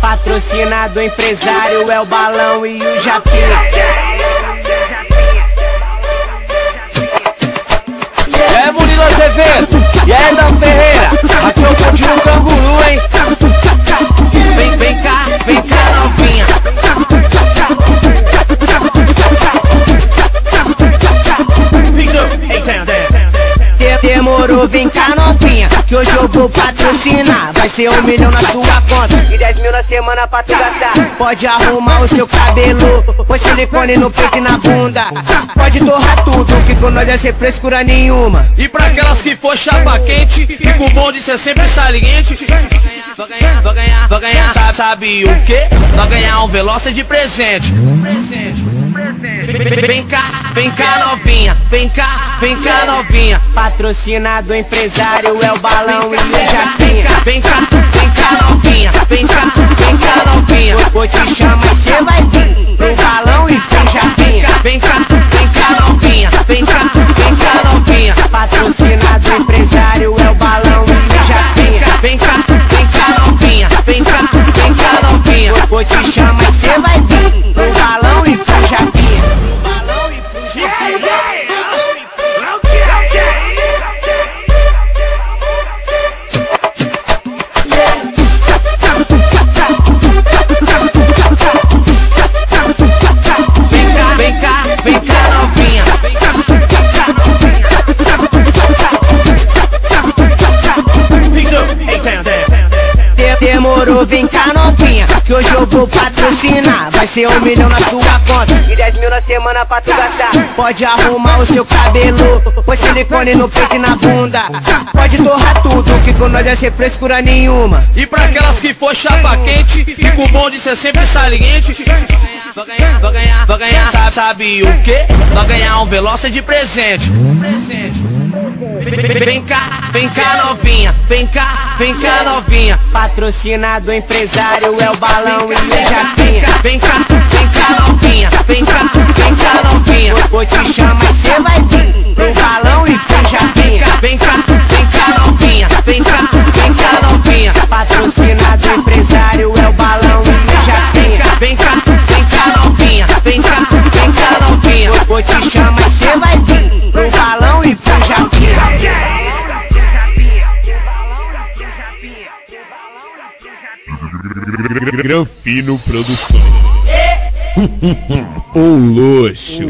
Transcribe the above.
Patrocinado empresário é o Balão e o Japinha. E aí, Murilo Azevedo, e aí, Dan Ferreira, aqui é o Continho Canguru, hein? Vem cá novinha. Demorou, vem cá novinha, que hoje eu vou patrocinar. Vai ser 1 milhão na sua conta e 10 mil na semana pra tu gastar. Pode arrumar o seu cabelo, põe silicone no peito e na bunda. Pode torrar tudo, que com nós é sem frescura nenhuma. E pra aquelas que for chapa quente, que com o bom de ser sempre saliente, vai ganhar, sabe o quê? Vai ganhar um Veloster de presente. Vem cá novinha, vem cá novinha. Patrocinado empresário é o Balão e o Japinha. Vem cá novinha, vem cá novinha. Vou te chamar e cê vai vir pro Balão e pro Japinha. Vem cá novinha, vem cá novinha. Patrocinado empresário é o Balão e o Japinha. Vem cá novinha, vem cá novinha. Vou te chamar e cê vai vir pro Balão e pro Japinha. Balão e pro Japinha. Vem cá novinha. Demorou, vem cá novinha, que hoje eu vou patrocinar. Vai ser 1 milhão na sua conta e 10 mil na semana pra tu gastar. Pode arrumar o seu cabelo, põe silicone no peito e na bunda. Pode torrar tudo, que com nós é sem frescura nenhuma. E pra aquelas que for chapa quente, que com o bom de ser sempre saliente, vai ganhar, sabe o quê? Vai ganhar um Veloster de presente. Vem cá novinha, vem cá novinha. Patrocinado empresário é o Balão e o Japinha. Vem cá novinha, vem cá novinha. Vou te chamar e cê vai vir pro Balão e pro Japinha. Vem cá novinha, vem cá novinha. Patrocinado empresário é o Balão e o Japinha. Vem cá novinha, vem cá novinha. Vou te chamar e cê vai vir pro Balão e pro Japinha. Granfino Produções. Um luxo.